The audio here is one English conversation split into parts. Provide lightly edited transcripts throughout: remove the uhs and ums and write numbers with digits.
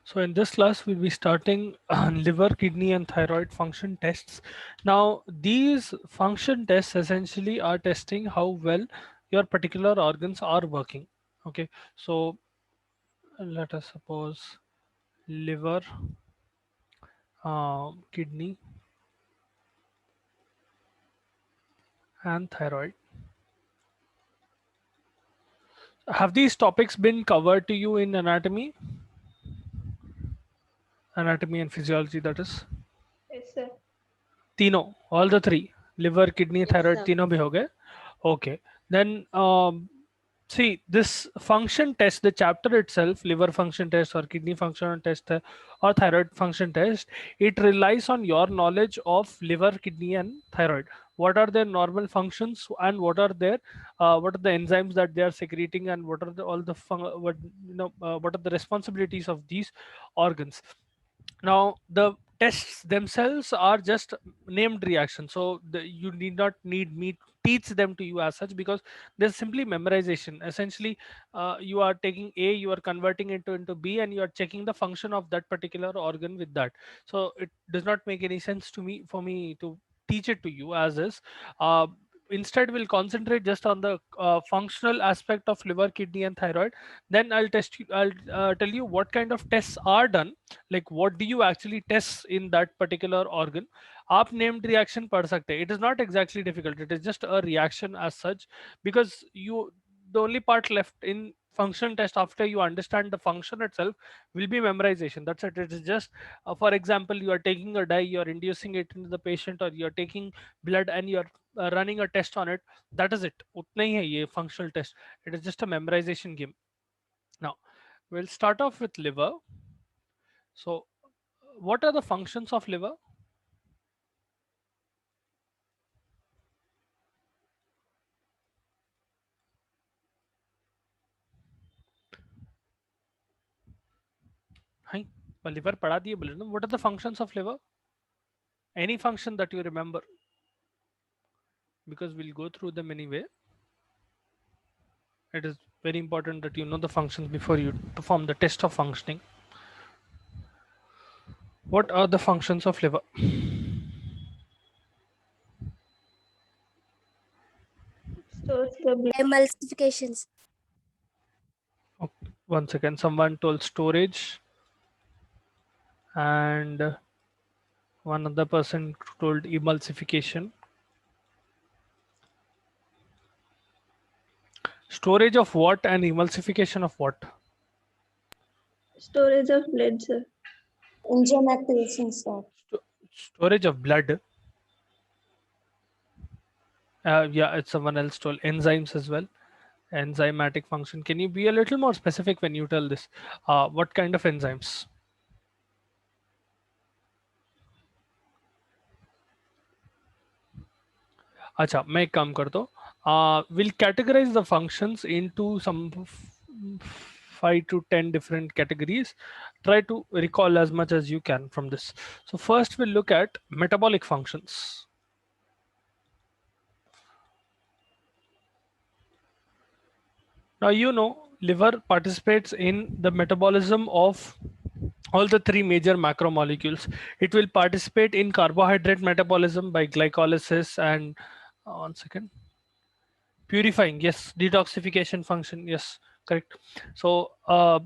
So in this class, we'll be starting liver, kidney, and thyroid function tests. Now, these function tests essentially are testing how well your particular organs are working. Okay, so let us suppose liver, kidney, and thyroid. Have these topics been covered to you in anatomy and physiology? That is, Yes, sir. तीनों, all the three, liver, kidney, Yes, thyroid, sir. तीनों भी हो गए. Okay, then see this function test, the chapter itself, liver function test or kidney function test or thyroid function test, it relies on your knowledge of liver, kidney, and thyroid. What are their normal functions and what are the enzymes that they are secreting, and what are the all the what are the responsibilities of these organs. Now the tests themselves are just named reactions, so you need me to teach them to you as such, because there's simply memorization. Essentially, you are taking A, you are converting it into B, and you are checking the function of that particular organ with that. So it does not make any sense to me for me to teach it to you as is. uh, Instead, we'll concentrate just on the functional aspect of liver, kidney, and thyroid. Then I'll tell you what kind of tests are done, like what do you actually test in that particular organ. आप named reaction पढ़ सकते हैं. It is not exactly difficult, it is just a reaction as such, because you, the only part left in function test after you understand the function itself will be memorization. That's it. It is just for example, you are taking a dye, you are inducing it into the patient, or you are taking blood and you are running a test on it. That is it. उतना ही है ये functional test. It is just a memorization game. Now we'll start off with liver. So what are the functions of liver? Hi, liver पढ़ा दिए बोले ना. What are the functions of liver? Any function that you remember, because we'll go through them anyway. It is very important that you know the functions before you perform the test of functioning. What are the functions of liver? Stores the blood. Emulsifications. Okay, one second. Someone told storage, and one other person told emulsification. Storage of what and emulsification of what? Storage of blood, sir. Enzyme activation, sir. Storage of blood. Yeah, it's someone else told enzymes as well. Enzymatic function. Can you be a little more specific when you tell this? What kind of enzymes? अच्छा, मैं एक काम करता हूँ. We'll categorize the functions into some 5 to 10 different categories. Try to recall as much as you can from this. So first we'll look at metabolic functions. Now you know liver participates in the metabolism of all the three major macromolecules. It will participate in carbohydrate metabolism by glycolysis and one second, purifying. Yes, detoxification function. Yes, correct. So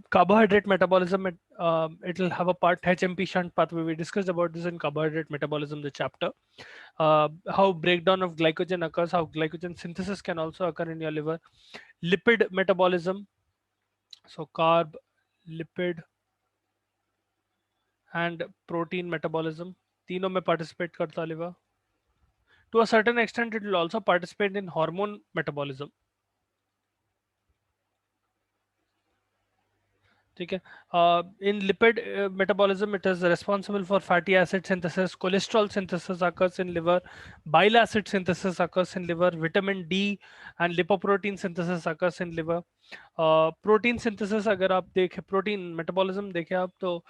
carbohydrate metabolism, it will have a part HMP shunt pathway. We discussed about this in carbohydrate metabolism, the chapter. How breakdown of glycogen occurs, how glycogen synthesis can also occur in your liver. Lipid metabolism, so carb, lipid, and protein metabolism, तीनों में participate करता liver. To a certain extent, it will also participate in hormone metabolism. ठीक है. In lipid metabolism, it is responsible for fatty acid synthesis, cholesterol synthesis occurs in liver, bile acid synthesis occurs in liver, vitamin D and lipoprotein synthesis occurs in liver. Protein synthesis अगर आप देखें, protein metabolism देखें आप, तो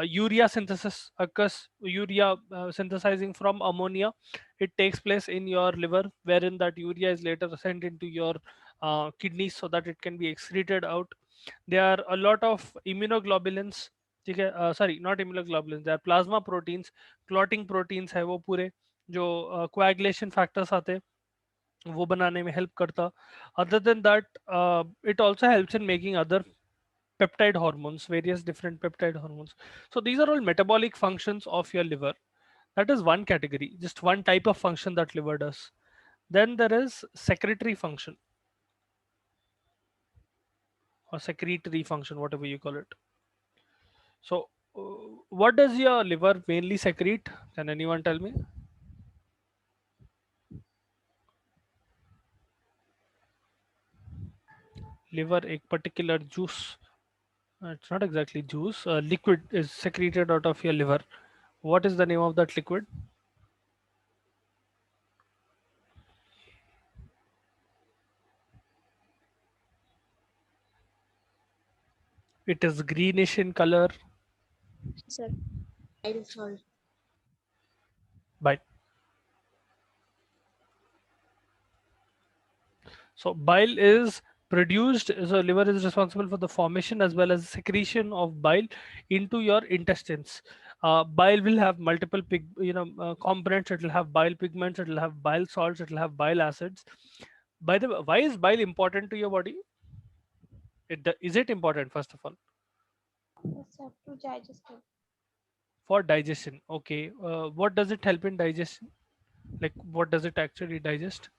urea synthesis occurs, urea synthesizing from ammonia, it takes place in your liver, wherein that urea is later sent into your kidneys so that it can be excreted out. There are a lot of immunoglobulins ठीक है, sorry not immunoglobulin, they are plasma proteins, clotting proteins है वो पूरे, जो coagulation factors आते हैं वो बनाने में हेल्प करता. Other than that it also helps in making other peptide hormones, various different peptide hormones. So these are all metabolic functions of your liver. That is one category, just one type of function that liver does. Then there is secretory function or secretory function, whatever you call it. So what does your liver mainly secrete? Can anyone tell me? Liver, a particular juice. It's not exactly juice. Liquid is secreted out of your liver. What is the name of that liquid? It is greenish in color. Sir. Bile salt. Bile. So bile is produced, so liver is responsible for the formation as well as secretion of bile into your intestines. Bile will have multiple components. It will have bile pigments, it will have bile salts, it will have bile acids. By the way, why is bile important to your body? Is it important, first of all? Yes, sir. To digest it. For digestion. Okay. What does it help in digestion? Like what does it actually digest?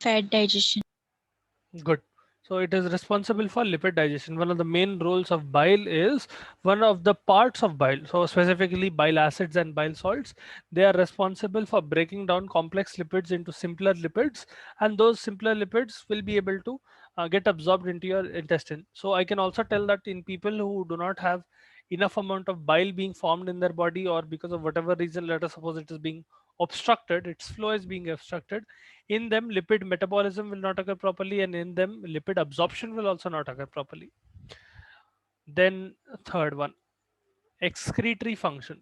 Fat digestion. Good. So it is responsible for lipid digestion. One of the main roles of bile is one of the parts of bile. So specifically bile acids and bile salts, they are responsible for breaking down complex lipids into simpler lipids, and those simpler lipids will be able to get absorbed into your intestine. So I can also tell that in people who do not have enough amount of bile being formed in their body, or because of whatever reason, let us suppose it is being obstructed, its flow is being obstructed, in them lipid metabolism will not occur properly, and in them lipid absorption will also not occur properly. Then third one, excretory function.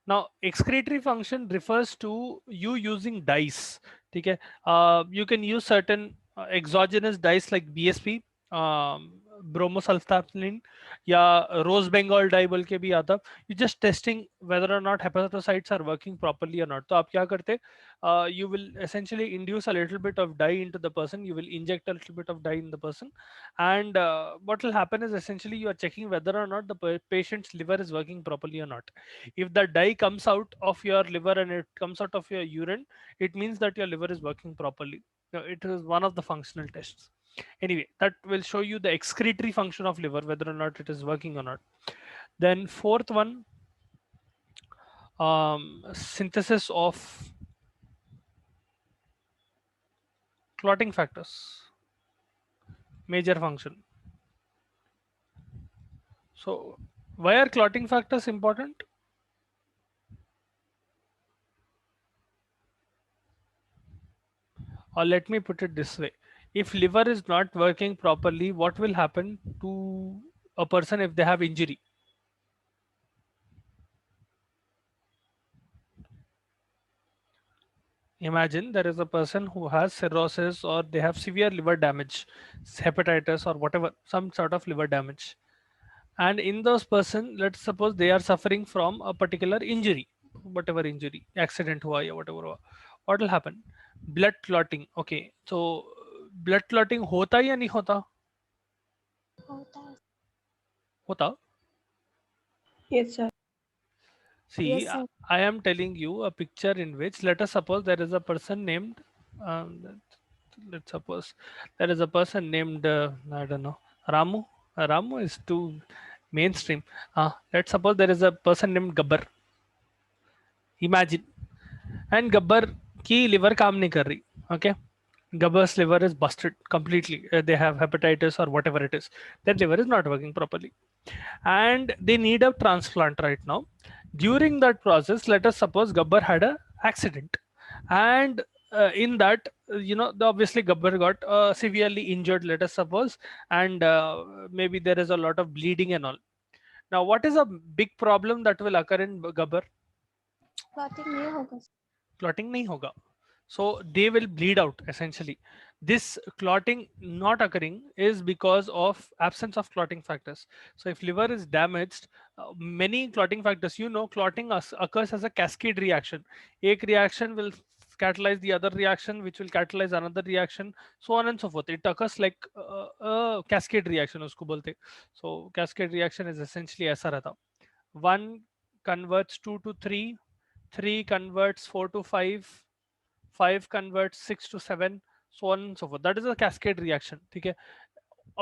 Now excretory function refers to you using dyes. Okay, you can use certain exogenous dyes like BSP, bromosulphthalein, या rose Bengal dye बोल के भी आता. You just testing whether और not hepatocytes are working properly और not. तो आप क्या करते, you will essentially induce a little bit of dye into the person, you will inject a little bit of dye in the person, and what will happen is essentially you are checking whether or not the patient's liver is working properly or not. If the dye comes out of your liver and it comes out of your urine, it means that your liver is working properly. Now, it is one of the functional tests. Anyway, that will show you the excretory function of liver, whether or not it is working or not. Then fourth one, synthesis of clotting factors, major function. So why are clotting factors important? Or let me put it this way, if liver is not working properly, what will happen to a person if they have injury? Imagine there is a person who has cirrhosis, or they have severe liver damage, hepatitis or whatever, some sort of liver damage. And in those person, let's suppose they are suffering from a particular injury, whatever injury, accident hua ya whatever hua. What will happen? Blood clotting. Okay, so blood clotting hota ya nahi hota? होता है. Hota. Yes, sir. See, Yes, sir. I am telling you a picture in which, let us suppose there is a person named, let's suppose there is a person named, I don't know, Ramu. Ramu is too mainstream. Let's suppose there is a person named Gabbar. Imagine. And Gabbar ki liver kaam nahi kar rahi. Okay. Gabbar's liver is busted completely. They have hepatitis or whatever it is. Their liver is not working properly, and they need a transplant right now. During that process, let us suppose Gabbar had a accident, and in that, obviously Gabbar got severely injured, let us suppose, and maybe there is a lot of bleeding and all. Now, what is a big problem that will occur in Gabbar? Clotting नहीं होगा. Clotting nahi hoga. so they will bleed out essentially. This clotting not occurring is because of absence of clotting factors. So if liver is damaged, many clotting factors, clotting occurs as a cascade reaction. Ek reaction will catalyze the other reaction, which will catalyze another reaction, so on and so forth. It occurs like a cascade reaction usko bolte. So cascade reaction is essentially aisa rehta. 1 converts 2 to 3, 3 converts 4 to 5, 5 converts 6 to 7, so on and so forth. That is a cascade reaction. Okay.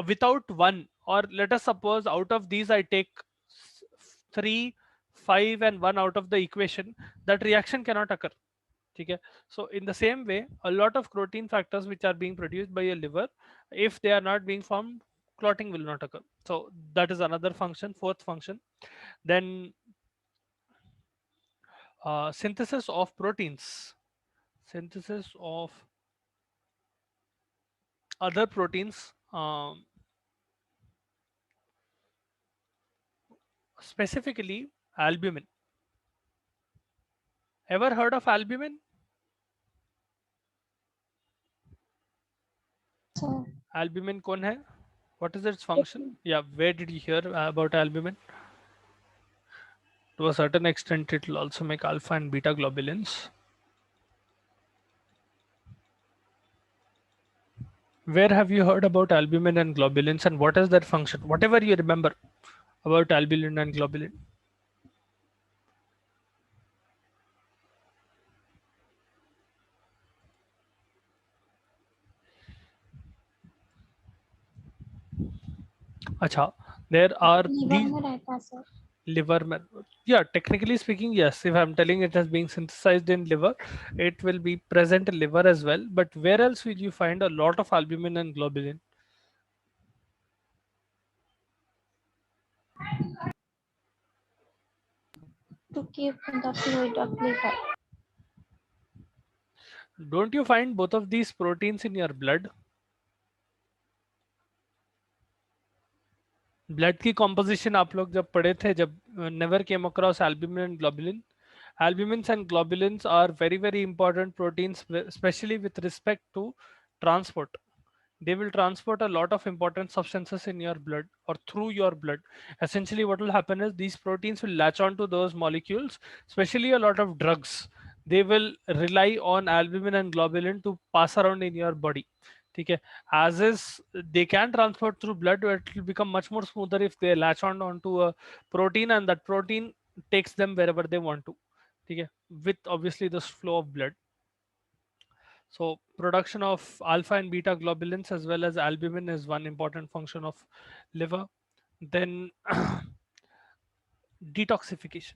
Without one, or let us suppose out of these I take 3, 5, and 1 out of the equation, that reaction cannot occur. Okay. So in the same way, a lot of protein factors which are being produced by your liver, if they are not being formed, clotting will not occur. So that is another function, fourth function. Then synthesis of proteins, synthesis of other proteins, specifically albumin. Ever heard of albumin? Sir. Albumin कौन है? What is its function? Yeah, where did you hear about albumin? To a certain extent, it will also make alpha and beta globulins. Where have you heard about albumin and globulins, and what is their function? Whatever you remember about albumin and globulin. Acha, there are liver these में रहता है sir. liver. Yeah, technically speaking, yes. If I'm telling it has being synthesized in liver, it will be present in liver as well. But where else will you find a lot of albumin and globulin? To keep the fluid of liver. Don't you find both of these proteins in your blood? Blood की composition आप लोग जब पढ़े थे, जब never came across albumin and globulin. Albumins and globulins are very, very important proteins, especially with respect to transport. They will transport a lot of important substances in your blood or through your blood. Essentially, what will happen is these proteins will latch onto those molecules, especially a lot of drugs. They will rely on albumin and globulin to pass around in your body. Okay. As is, they can transport through blood, but it will become much more smoother if they latch on onto a protein, and that protein takes them wherever they want to. Okay. With obviously the flow of blood. So production of alpha and beta globulins as well as albumin is one important function of liver. Then detoxification.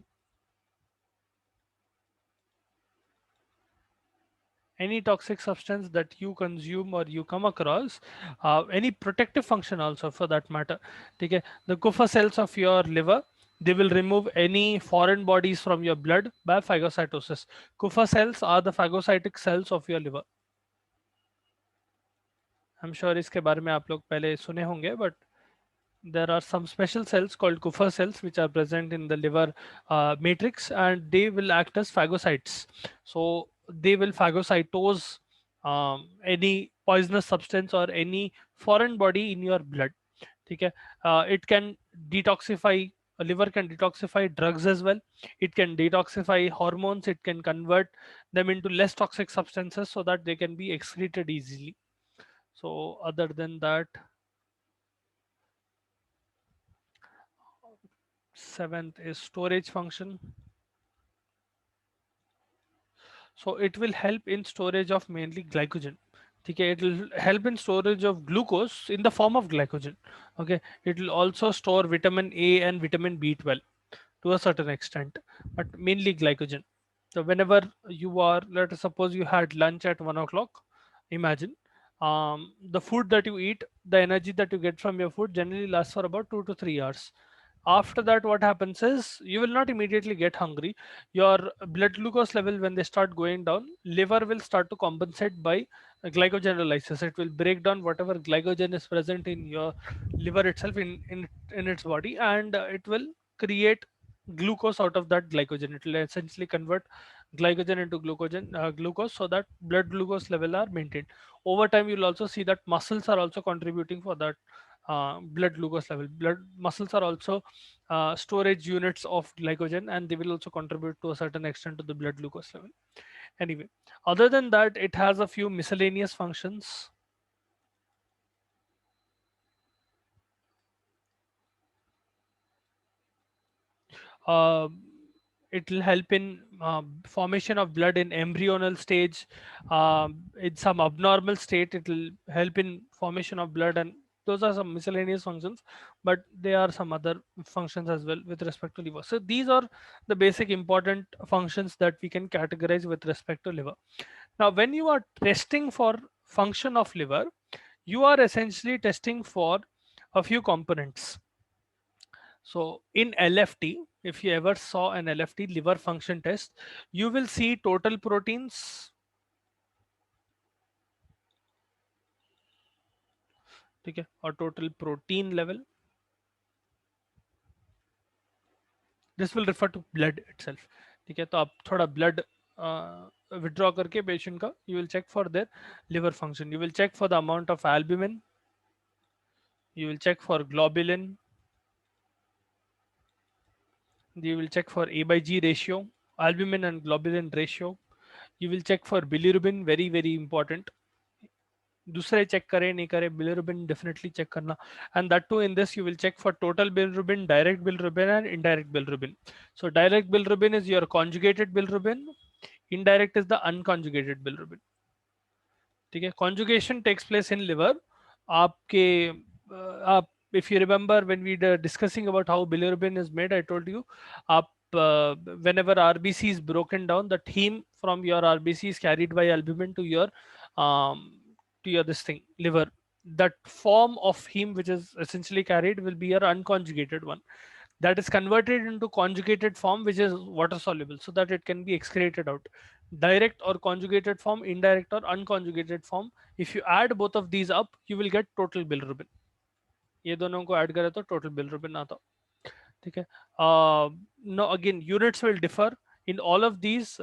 Any toxic substance that you consume or you come across, any protective function also for that matter. Okay. The Kupffer cells of your liver, they will remove any foreign bodies from your blood by phagocytosis. Kupffer cells are the phagocytic cells of your liver. I'm sure इसके बारे में आप लोग पहले सुने होंगे, but there are some special cells called Kupffer cells which are present in the liver matrix, and they will act as phagocytes. So they will phagocytose any poisonous substance or any foreign body in your blood. Okay. It can detoxify, a liver can detoxify drugs as well. It can detoxify hormones. It can convert them into less toxic substances so that they can be excreted easily. So other than that, seventh is storage function. So it will help in storage of mainly glycogen. Okay, it will help in storage of glucose in the form of glycogen. Okay, it will also store vitamin A and vitamin B12 to a certain extent, but mainly glycogen. So whenever you are, let us suppose you had lunch at 1 o'clock, imagine the food that you eat, the energy that you get from your food generally lasts for about 2 to 3 hours. After that, what happens is you will not immediately get hungry. Your blood glucose level, when they start going down, liver will start to compensate by glycogenolysis. It will break down whatever glycogen is present in your liver itself, in its body, and it will create glucose out of that glycogen. It will essentially convert glycogen into glucose, so that blood glucose level are maintained. Over time, you'll also see that muscles are also contributing for that blood glucose level. Blood muscles are also storage units of glycogen, and they will also contribute to a certain extent to the blood glucose level. Anyway, other than that, it has a few miscellaneous functions. uh, it will help in formation of blood in embryonal stage. In some abnormal state, it will help in formation of blood, and those are some miscellaneous functions, but there are some other functions as well with respect to liver. So these are the basic important functions that we can categorize with respect to liver. Now when you are testing for function of liver, you are essentially testing for a few components. So in LFT, if you ever saw an LFT, liver function test, you will see total proteins, okay, or total protein level. This will refer to blood itself. ठीक है, तो आप थोड़ा blood withdraw करके patient का, you will check for their liver function. You will check for the amount of albumin. You will check for globulin. You will check for A by G ratio, albumin and globulin ratio. You will check for bilirubin, very very important. दूसरे check करें नहीं करें, bilirubin definitely check करना. And that too, in this you will check for total bilirubin, direct bilirubin and indirect bilirubin. So direct bilirubin is your conjugated bilirubin, indirect is the unconjugated bilirubin. ठीक है, conjugation takes place in liver. आपके आप, if you remember when we were discussing about how bilirubin is made, I told you आप whenever RBC is broken down, the heme from your RBC is carried by albumin um, to your this thing liver. That form of heme which is essentially carried will be your unconjugated one, that is converted into conjugated form which is water soluble, so that it can be excreted out. Direct or conjugated form, indirect or unconjugated form, if you add both of these up, you will get total bilirubin. ये दोनों को add करें तो total bilirubin आता. ठीक है. Now again, units will differ in all of these.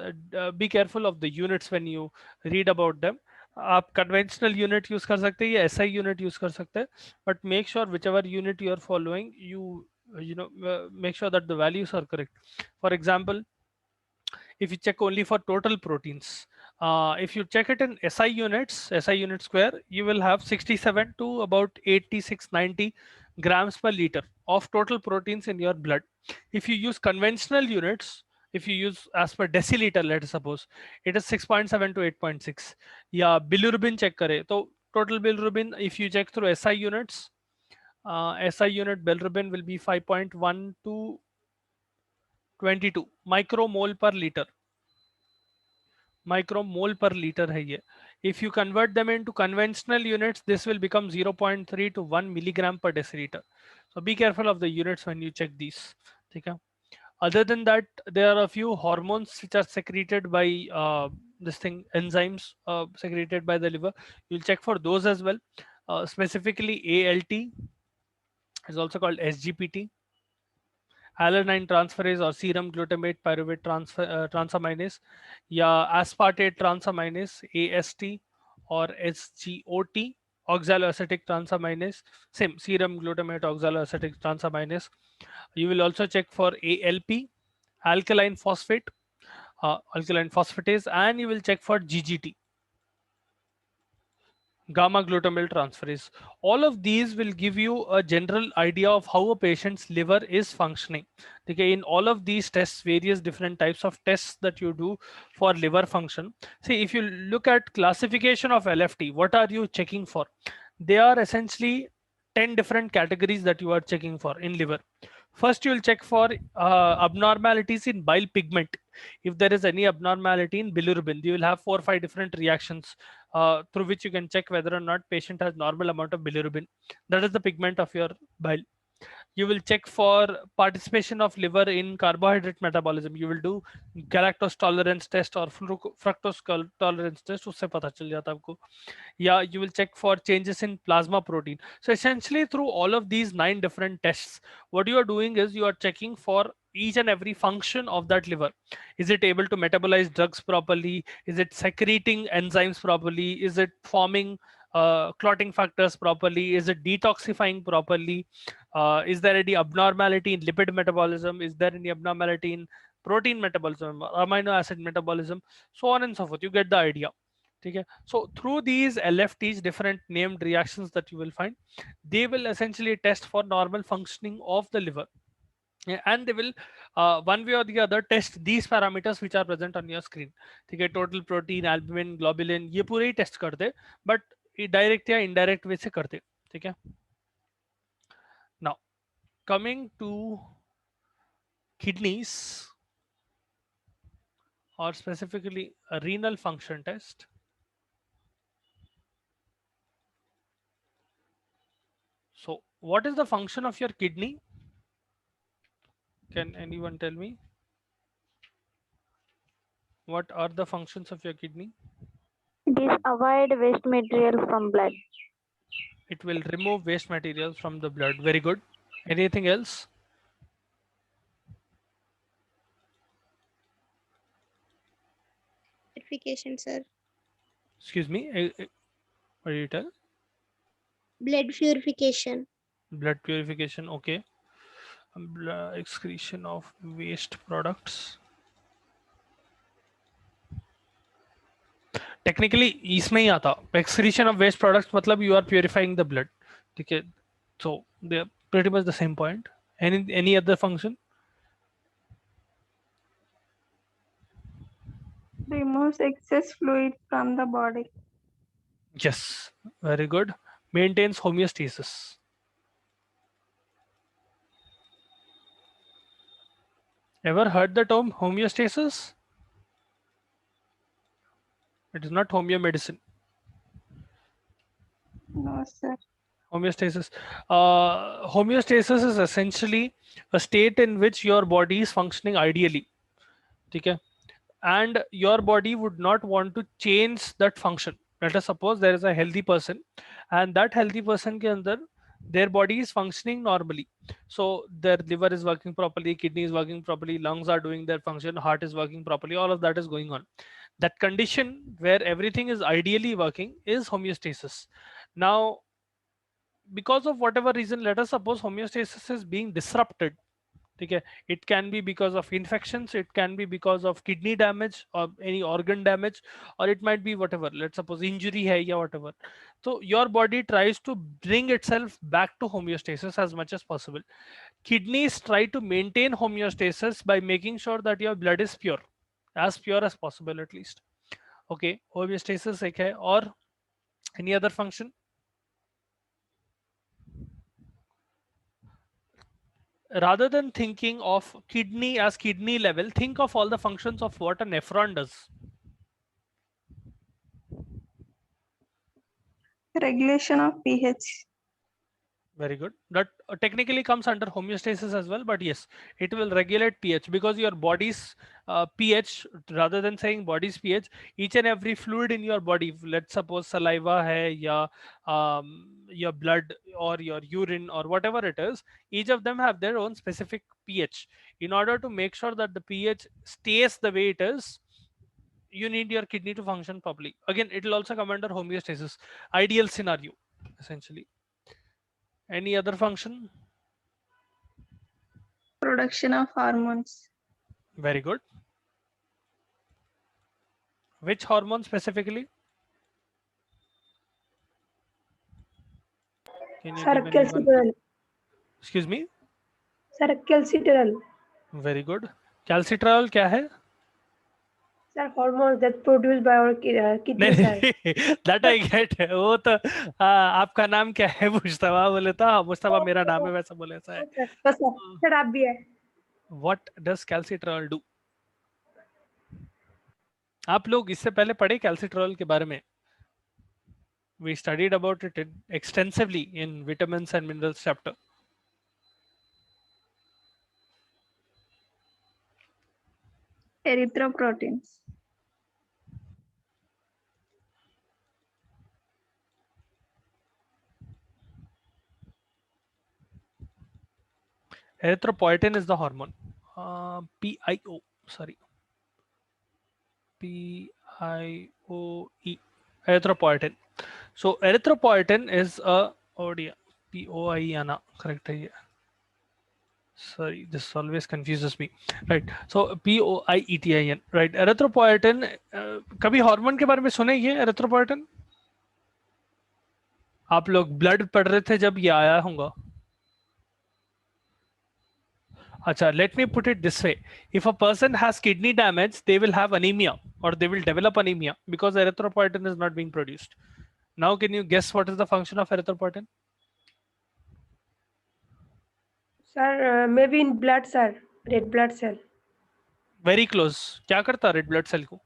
Be careful of the units when you read about them. आप conventional unit use कर सकते हैं या SI unit use कर सकते हैं, but make sure whichever unit you are following, make sure that the values are correct. For example, if you check only for total proteins, if you check it in SI units, SI unit square, you will have 67 to about 86, 90 grams per liter of total proteins in your blood. If you use conventional units, if you use as per deciliter, let us suppose, it is 6.7 to 8.6. Yeah, bilirubin check kare, so total bilirubin, if you check through SI units, SI unit bilirubin will be 5.1 to 22 micromole per liter. Micromole per liter है ये. If you convert them into conventional units, this will become 0.3 to 1 milligram per deciliter. So be careful of the units when you check these. ठीक है. Other than that, there are a few hormones which are secreted by this thing, enzymes secreted by the liver. You'll check for those as well. Specifically, ALT is also called SGPT. Alanine transferase or serum glutamate pyruvate transaminase, या aspartate transaminase AST or SGOT, oxaloacetic transaminase, same serum glutamate oxaloacetic transaminase. You will also check for ALP, alkaline phosphate, alkaline phosphatase, and you will check for GGT, gamma glutamyl transferase. All of these will give you a general idea of how a patient's liver is functioning. Okay, in all of these tests, various different types of tests that you do for liver function. See, if you look at classification of LFT, what are you checking for? They are essentially 10 different categories that you are checking for in liver. First, you will check for abnormalities in bile pigment. If there is any abnormality in bilirubin, you will have 4 or 5 different reactions through which you can check whether or not patient has normal amount of bilirubin. That is the pigment of your bile. You will check for participation of liver in carbohydrate metabolism. You will do galactose tolerance test or fructose tolerance test, उससे पता चल जाता है आपको. Yeah, you will check for changes in plasma protein. So essentially through all of these 9 different tests, what you are doing is you are checking for each and every function of that liver. Is it able to metabolize drugs properly? Is it secreting enzymes properly? Is it forming clotting factors properly? Is it detoxifying properly? Is there any abnormality in lipid metabolism? Is there any abnormality in protein metabolism, amino acid metabolism, so on and so forth? You get the idea. Okay. So through these LFTs, different named reactions that you will find, they will essentially test for normal functioning of the liver. Yeah, and they will one way or the other test these parameters which are present on your screen. Okay, total protein, albumin, globulin, ये पूरे ही test करते, but direct या indirect way से करते. ठीक है. Now coming to kidneys, or specifically a renal function test. So what is the function of your kidney? Can anyone tell me? What are the functions of your kidney? It is avoid waste material from blood. It will remove waste materials from the blood. Very good. Anything else? Purification, sir. Excuse me. What did you tell? Blood purification. Blood purification. Okay. Excretion of waste products. Technically, इसमें ही आता. Excretion of waste products मतलब you are purifying the blood. ठीक है. So they're pretty much the same point. Any other function? Removes excess fluid from the body. Yes. Very good. Maintains homeostasis. Ever heard the term homeostasis? It is not homeo medicine. No, sir. Homeostasis. Homeostasis is essentially a state in which your body is functioning ideally. Okay? And your body would not want to change that function. Let us suppose there is a healthy person, and that healthy person ke andar, their body is functioning normally. So their liver is working properly, kidney is working properly, lungs are doing their function, heart is working properly, all of that is going on. That condition where everything is ideally working is homeostasis. Now, because of whatever reason, let us suppose homeostasis is being disrupted. Okay, it can be because of infections, it can be because of kidney damage or any organ damage, or it might be whatever. Let's suppose injury hai ya whatever. So your body tries to bring itself back to homeostasis as much as possible. Kidneys try to maintain homeostasis by making sure that your blood is pure, as pure as possible at least. Okay, homeostasis ek hai. Or any other function? Rather than thinking of kidney as kidney level, think of all the functions of what a nephron does. Regulation of pH. Very good. That technically comes under homeostasis as well, but yes, it will regulate pH because your body's pH, rather than saying body's pH, each and every fluid in your body, let's suppose saliva hai ya your blood or your urine or whatever it is, each of them have their own specific pH. In order to make sure that the pH stays the way it is, you need your kidney to function properly. Again, it will also come under homeostasis, ideal scenario, essentially. Any other function? Production of hormones. Very good. Which hormone specifically? Can you Sir, give anyone? calciferol. Excuse me? Sir, calciferol. Very good. Calcitriol क्या है? Sir, hormones that produced by our kidney, नहीं sir. नहीं, that I get. वो तो आपका नाम क्या है? मुस्तफा बोले था. मुस्तफा मेरा नाम है, वैसा बोले ऐसा है. Sir, बस sir, आप भी है. What does calcitriol do? आप लोग इससे पहले पढ़े calcitriol के बारे में? We studied about it extensively in vitamins and minerals chapter. erythroproteins. Erythropoietin is the hormone. PIO, sorry. PIOE. Erythropoietin. So erythropoietin is a POI ana, correct है ये. Sorry, this always confuses me. Right. So POIETIN. Right. Erythropoietin. कभी hormone के बारे में सुने ये erythropoietin? आप लोग ब्लड पढ़ रहे थे जब ये आया होगा. Acha, let me put it this way. If a person has kidney damage, they will have anemia or they will develop anemia because erythropoietin is not being produced. Now, can you guess what is the function of erythropoietin? Sir, maybe in blood, sir. Red blood cell. Very close. क्या करता red blood cell को?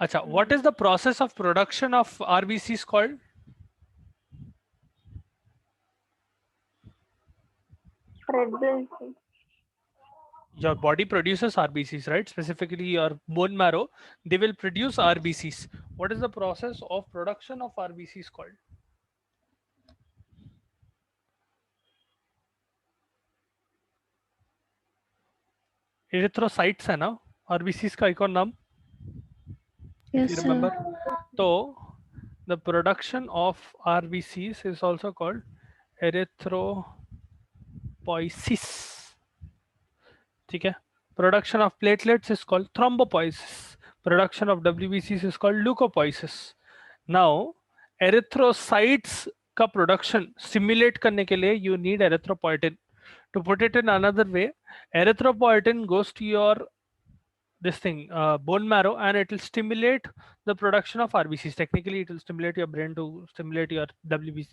Acha, what is the process of production of RBCs called? Red blood cell. Your body produces RBCs, right? Specifically your bone marrow, they will produce RBCs. What is the process of production of RBCs called? Erythrocytes है ना? RBCs का एक और नाम? Yes, You sir. remember? So the production of RBCs is also called erythropoiesis. ठीक है? Production of platelets is called thrombopoiesis. Production of WBCs is called leukopoiesis. Now erythrocytes का production stimulate करने के लिए you need erythropoietin. To put it in another way, erythropoietin goes to your bone marrow and it will stimulate the production of RBCs. Technically, it will stimulate your brain to stimulate your WBC,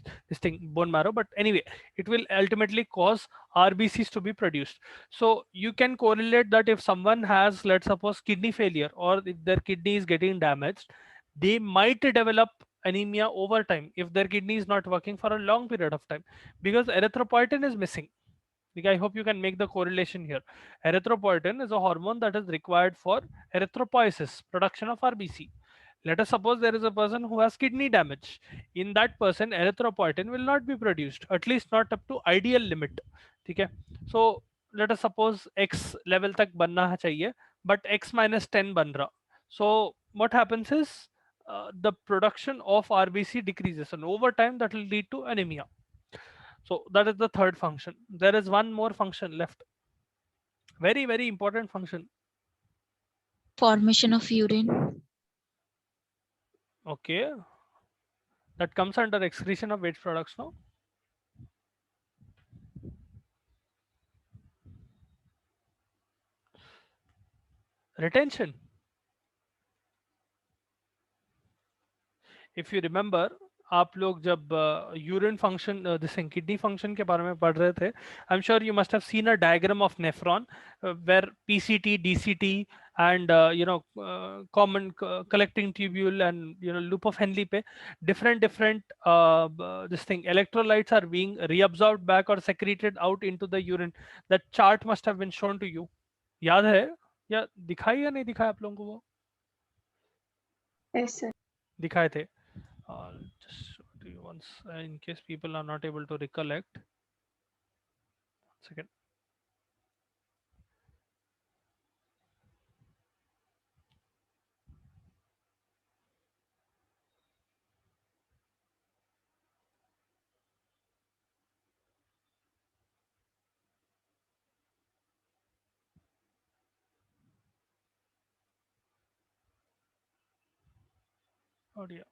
bone marrow. But anyway, it will ultimately cause RBCs to be produced. So you can correlate that if someone has, let's suppose, kidney failure or if their kidney is getting damaged, they might develop anemia over time if their kidney is not working for a long period of time because erythropoietin is missing. I hope you can make the correlation here. Erythropoietin is a hormone that is required for erythropoiesis, production of RBC. Let us suppose there is a person who has kidney damage. In that person, erythropoietin will not be produced, at least not up to ideal limit. Okay? So let us suppose X level tak banna chahiye, but X minus 10 ban raha. So what happens is the production of RBC decreases, and over time that will lead to anemia. So that is the third function. There is one more function left. Very, very important function. Formation of urine. Okay. That comes under excretion of waste products now. Retention. If you remember, आप लोग जब urine function this kidney function के बारे में पढ़ रहे थे, I am sure you must have seen a diagram of nephron where PCT DCT and common collecting tubule and loop of Henle पे different electrolytes are being reabsorbed back or secreted out into the urine. That chart must have been shown to you. याद है या दिखाई या नहीं दिखाया आप लोगों को वो? Yes, sir. दिखाए थे. Just show to you once in case people are not able to recollect. One second. Oh dear.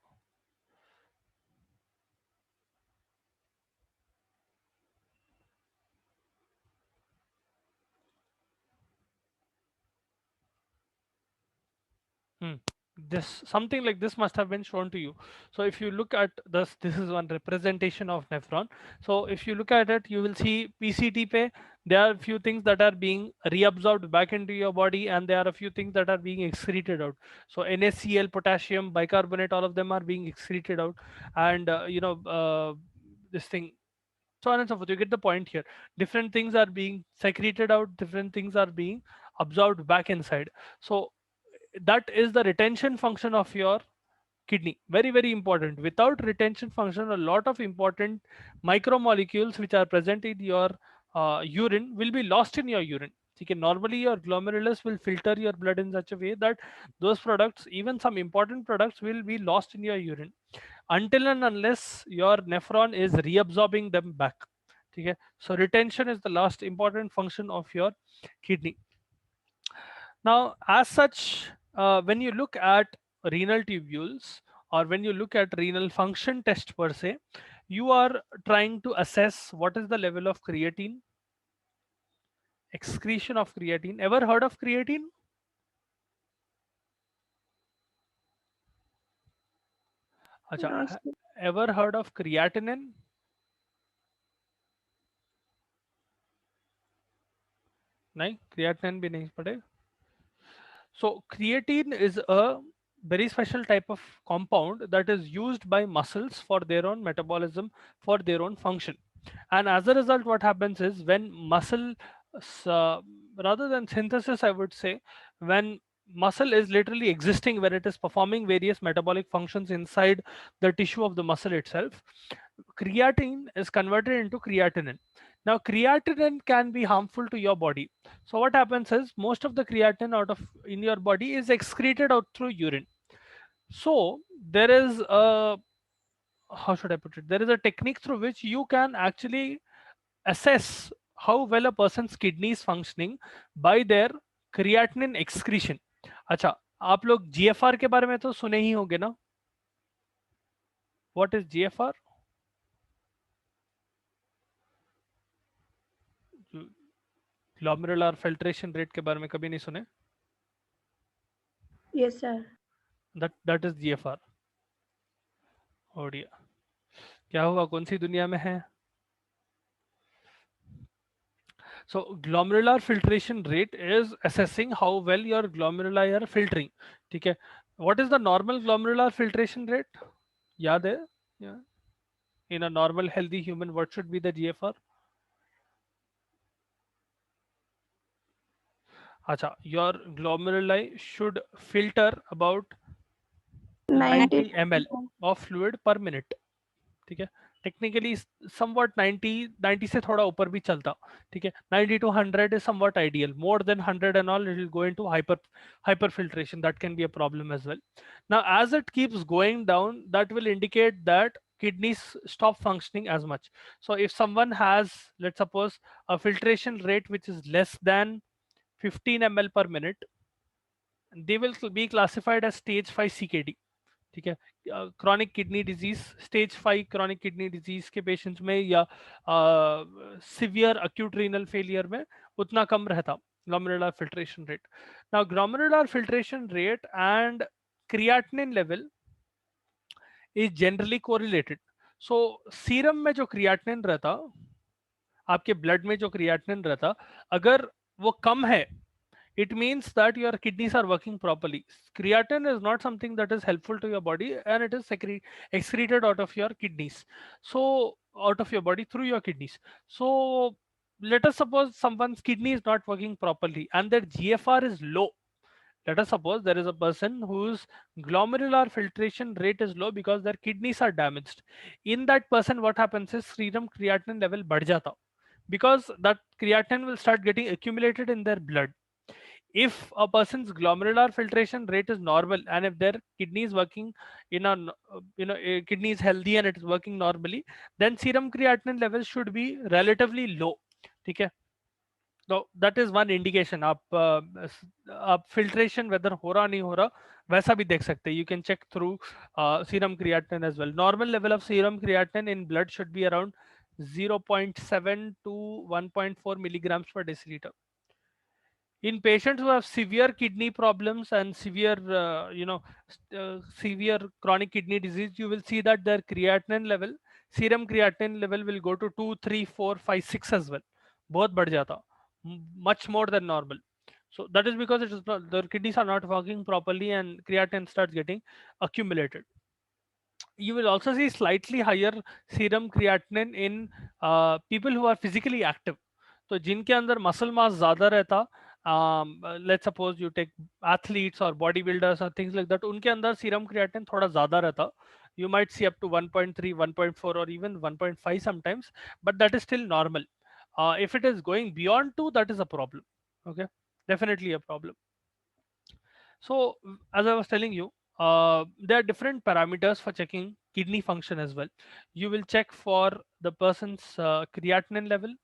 This something like this must have been shown to you. So if you look at this is one representation of nephron. So if you look at it, you will see PCT pe there are a few things that are being reabsorbed back into your body, and there are a few things that are being excreted out. So NaCl, potassium, bicarbonate, all of them are being excreted out, and this thing so on and so forth. You get the point here. Different things are being secreted out, different things are being absorbed back inside. So that is the retention function of your kidney. Very, very important. Without retention function, a lot of important micromolecules which are present in your urine will be lost in your urine. Okay, normally your glomerulus will filter your blood in such a way that those products, even some important products, will be lost in your urine until and unless your nephron is reabsorbing them back. Okay, so retention is the last important function of your kidney. Now, as such, when you look at renal tubules or when you look at renal function test per se, you are trying to assess what is the level of creatine, excretion of creatine. Ever heard of creatine? Acha, No, sir. ever heard of creatinine? नहीं, creatinine भी नहीं पढ़े. So creatine is a very special type of compound that is used by muscles for their own metabolism, for their own function. And as a result, what happens is when muscle, rather than synthesis, I would say, when muscle is literally existing, when it is performing various metabolic functions inside the tissue of the muscle itself, creatine is converted into creatinine. Now, creatinine can be harmful to your body. So what happens is most of the creatinine out of in your body is excreted out through urine. So there is a, how should I put it? There is a technique through which you can actually assess how well a person's kidney is functioning by their creatinine excretion. अच्छा, आप लोग GFR के बारे में तो सुने ही होंगे ना? What is GFR? Glomerular filtration rate के बारे में कभी नहीं सुने? Yes, sir. That is GFR. Odia, क्या हुआ, कौन सी दुनिया में है? So glomerular filtration rate is assessing how well your glomeruli are filtering. ठीक है? What is the normal glomerular filtration rate? याद है? Yeah. In a normal healthy human, what should be the GFR? अच्छा, your glomeruli should filter about 90 90 ml of fluid per minute. ठीक है, technically somewhat 90 से थोड़ा ऊपर भी चलता. ठीक है, 90 to 100 is somewhat ideal. More than 100 and all, it will go into hyperfiltration. That can be a problem as well. Now as it keeps going down, that will indicate that kidneys stop functioning as much. So if someone has, let's suppose, a filtration rate which is less than 15 ml per minute, they will be classified as stage 5 CKD. ठीक है, chronic kidney disease stage 5 chronic kidney disease के patients में या severe acute renal failure में उतना कम रहता glomerular filtration rate. Now glomerular filtration rate and creatinine level is generally correlated. So serum में जो creatinine रहता, आपके ब्लड में जो creatinine रहता, अगर वो कम है, it means that your kidneys are working properly. Creatine is not something that is helpful to your body, and it is excreted out of your kidneys, so out of your body through your kidneys. So let us suppose someone's kidney is not working properly and their GFR is low. Let us suppose there is a person whose glomerular filtration rate is low because their kidneys are damaged. In that person, what happens is serum creatinine level बढ़ जाता, because that creatinine will start getting accumulated in their blood. If a person's glomerular filtration rate is normal and if their kidney is working in a kidney is healthy and it is working normally, then serum creatinine levels should be relatively low. ठीक है, so that is one indication. आप filtration whether हो रहा नहीं हो रहा वैसा भी देख सकते हैं. You can check through serum creatinine as well. Normal level of serum creatinine in blood should be around 0.7 to 1.4 milligrams per deciliter. In patients who have severe kidney problems and severe severe chronic kidney disease, you will see that their creatinine level, serum creatinine level will go to 2, 3, 4, 5, 6 as well. बहुत बढ़ जाता, much more than normal. So that is because it is not, the kidneys are not working properly and creatinine starts getting accumulated. You will also see slightly higher serum creatinine in people who are physically active. तो जिनके अंदर muscle mass ज्यादा रहता, let's suppose you take athletes or bodybuilders or things like that, उनके अंदर serum creatinine थोड़ा ज्यादा रहता. You might see up to 1.3, 1.4 or even 1.5 sometimes, but that is still normal. If it is going beyond 2, that is a problem. Okay, definitely a problem. So as I was telling you, there are different parameters for checking kidney function as well. You will check for the person's creatinine level,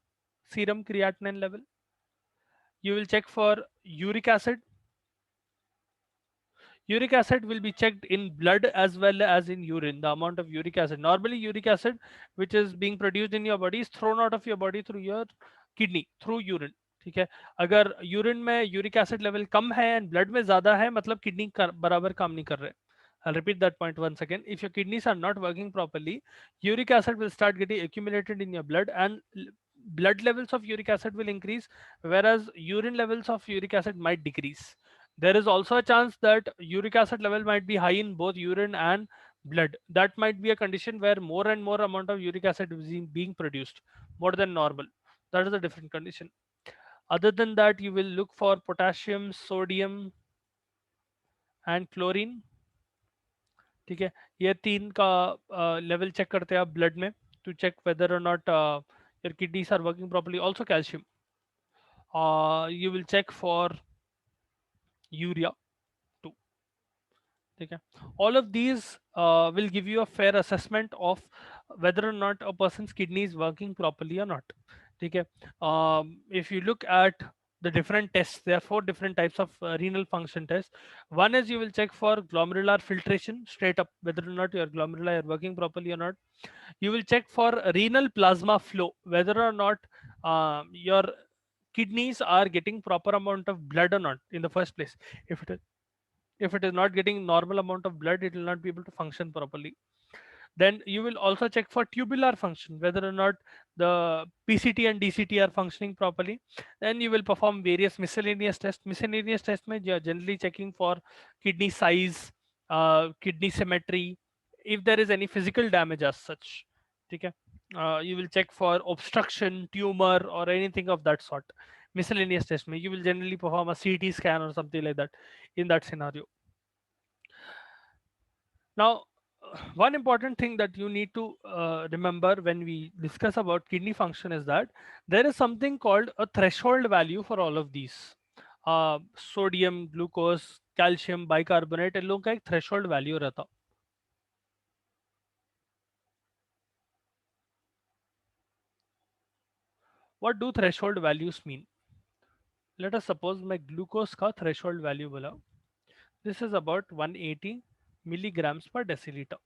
serum creatinine level. You will check for uric acid. Uric acid will be checked in blood as well as in urine, the amount of uric acid. Normally, uric acid, which is being produced in your body, is thrown out of your body through your kidney, through urine. ठीक है, अगर urine में uric acid level कम है and blood में ज्यादा है, मतलब kidney बराबर काम नहीं कर रहे. I'll repeat that point once again. If your kidneys are not working properly, uric acid will start getting accumulated in your blood, and blood levels of uric acid will increase, whereas urine levels of uric acid might decrease. There is also a chance that uric acid level might be high in both urine and blood. That might be a condition where more and more amount of uric acid is being produced, more than normal. That is a different condition. Other than that, you will look for potassium, sodium and chlorine. ठीक है, ये तीन का level check करते हैं आप blood में, to check whether or not your kidneys are working properly. Also calcium. You will check for urea too. ठीक है, all of these will give you a fair assessment of whether or not a person's kidney is working properly or not. ठीक है, if you look at the different tests, there are 4 different types of renal function tests. One is you will check for glomerular filtration, straight up, whether or not your glomeruli are working properly or not. You will check for renal plasma flow, whether or not your kidneys are getting proper amount of blood or not in the first place. If it is not getting normal amount of blood, it will not be able to function properly. Then you will also check for tubular function, whether or not the PCT and DCT are functioning properly. Then you will perform various miscellaneous tests. Miscellaneous tests may you are generally checking for kidney size, kidney symmetry, if there is any physical damage as such. Okay. You will check for obstruction, tumor, or anything of that sort. Miscellaneous test may you will generally perform a CT scan or something like that in that scenario. Now, one important thing that you need to remember when we discuss about kidney function is that there is something called a threshold value for all of these. Sodium, glucose, calcium, bicarbonate, इन लोगों का एक threshold value रहता. What do threshold values mean? Let us suppose my glucose का threshold value बोला. This is about 180 milligrams per deciliter.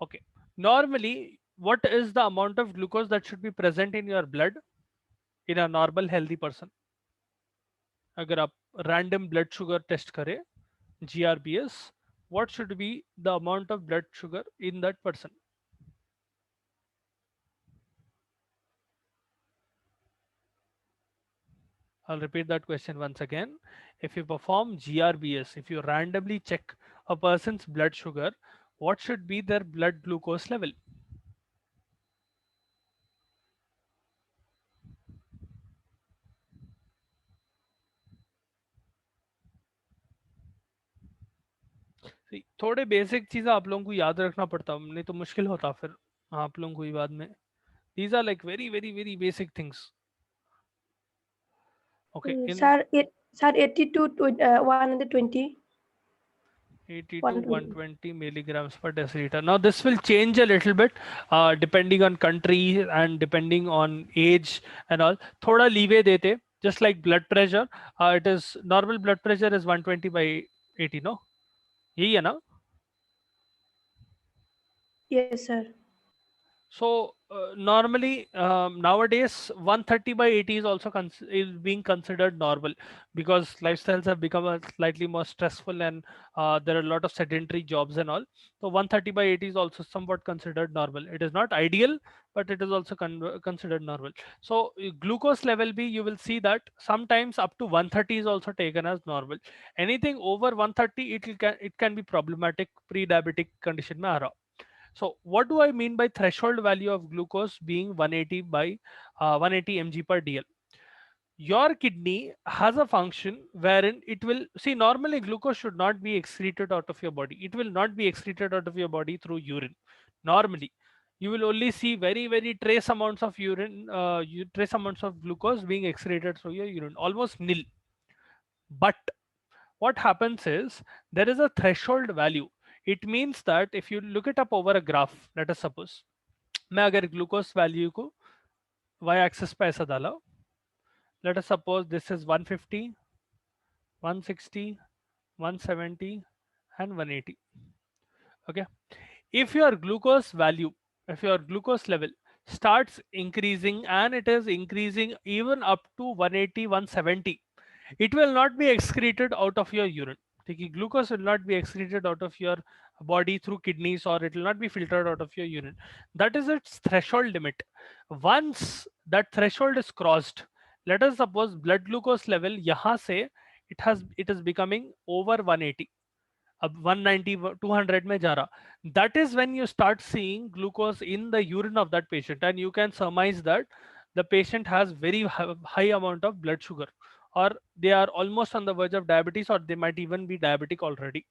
Okay. Normally, what is the amount of glucose that should be present in your blood in a normal healthy person? अगर आप random blood sugar test करें, GRBS, what should be the amount of blood sugar in that person? I'll repeat that question once again. If you perform GRBS, if you randomly check a person's blood sugar, what should be their blood glucose level? See, थोड़े basic चीज़ें आप लोगों को याद रखना पड़ता, नहीं तो मुश्किल होता फिर आप लोगों को ही बाद में. These are like very, very, very basic things. Okay. Sir, 80 to 120. 80 to 120 milligrams per deciliter. Now this will change a little bit depending on country and depending on age and all. Thoda leeway dete, just like blood pressure. It is normal blood pressure is 120 by 80, no? Yahi hai na? Yes, sir. So normally nowadays 130 by 80 is also is being considered normal, because lifestyles have become a slightly more stressful, and there are a lot of sedentary jobs and all. So 130 by 80 is also somewhat considered normal. It is not ideal, but it is also considered normal. So glucose level B, you will see that sometimes up to 130 is also taken as normal. Anything over 130, it can be problematic, pre-diabetic condition mein aa raha. So what do I mean by threshold value of glucose being 180 by 180 mg per dl? Your kidney has a function wherein it will see, normally glucose should not be excreted out of your body. It will not be excreted out of your body through urine. Normally, you will only see very trace amounts of urine, trace amounts of glucose being excreted through your urine, almost nil. But what happens is there is a threshold value. It means that if you look it up over a graph, let us suppose मैं अगर glucose value को y axis पे ऐसा डाला, let us suppose this is 150, 160, 170 and 180. Okay, if your glucose value, if your glucose level starts increasing, and it is increasing even up to 180, 170, it will not be excreted out of your urine. Okay, glucose will not be excreted out of your body through kidneys, or it will not be filtered out of your urine. That is its threshold limit. Once that threshold is crossed, let us suppose blood glucose level yahan se it is becoming over 180, अब 190 200 में जा रहा, that is when you start seeing glucose in the urine of that patient, and you can surmise that the patient has very high amount of blood sugar, or they are almost on the verge of diabetes, or they might even be diabetic already.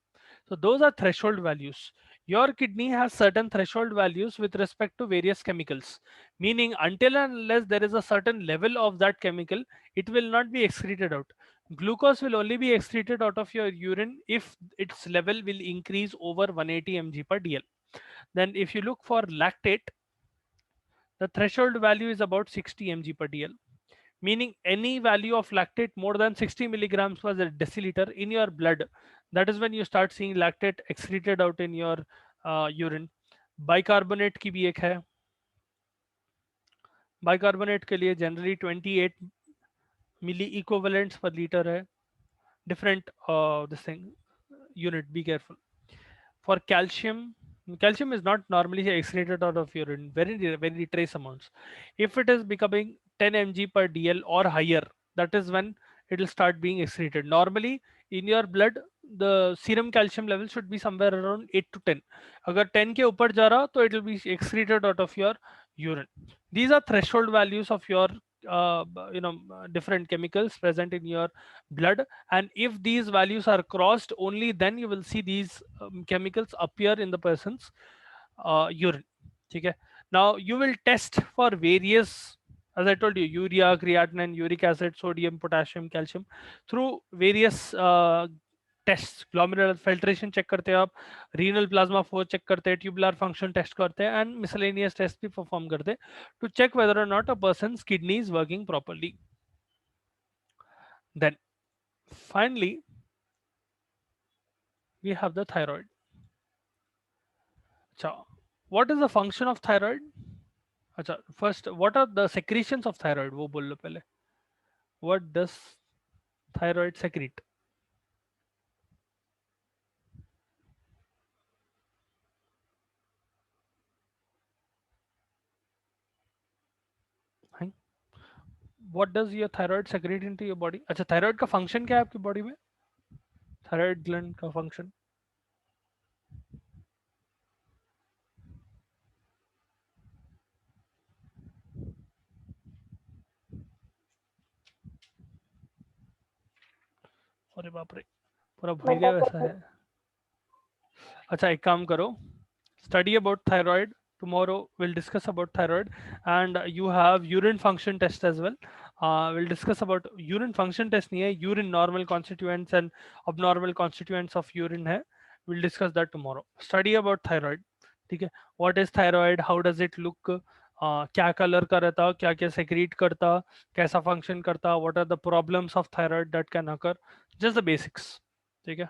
So those are threshold values. Your kidney has certain threshold values with respect to various chemicals, meaning until and unless there is a certain level of that chemical, it will not be excreted out. Glucose will only be excreted out of your urine if its level will increase over 180 mg per dl. Then if you look for lactate, the threshold value is about 60 mg per dl, meaning any value of lactate more than 60 milligrams per deciliter in your blood, that is when you start seeing lactate excreted out in your urine. Bicarbonate की भी एक है, bicarbonate के लिए generally 28 मिली equivalents पर litre है. Different this thing unit, be careful. For calcium, calcium is not normally excreted out of urine, very trace amounts. If it is becoming 10 mg per dl or higher, that is when it will start being excreted. Normally in your blood the serum calcium level should be somewhere around 8 to 10. अगर 10 के ऊपर जा रहा तो it will be excreted out of your urine. These are threshold values of your different chemicals present in your blood, and if these values are crossed, only then you will see these chemicals appear in the person's urine. Okay, now you will test for various, as I told you, urea, creatinine, uric acid, sodium, potassium, calcium, through various test. Glomerular filtration check करते हैं आप, renal plasma flow check करते हैं, tubular function test करते हैं, and miscellaneous test भी perform करते हैं टू चेक वेदर और not a person's kidney is working properly. Then finally we have the thyroid. Achha, what is the function of thyroid? Achha, first, what are the secretions of thyroid? वो बोल लो पहले. What does thyroid secrete? What does your thyroid secrete into your body? अच्छा, thyroid का function क्या है आपकी body में? Thyroid gland का function. अरे बाप रे, पूरा भूल गया वैसा है. अच्छा, एक काम करो, study about thyroid. Tomorrow we'll discuss about thyroid, and you have urine function test as well. We'll discuss about urine function test नहीं है, urine normal constituents and abnormal constituents of urine है. We'll discuss that tomorrow. Study about thyroid. ठीक है, what is thyroid, how does it look, क्या colour का रहता, क्या क्या secrete करता, कैसा function करता, what are the problems of thyroid that can occur, just the basics. ठीक है.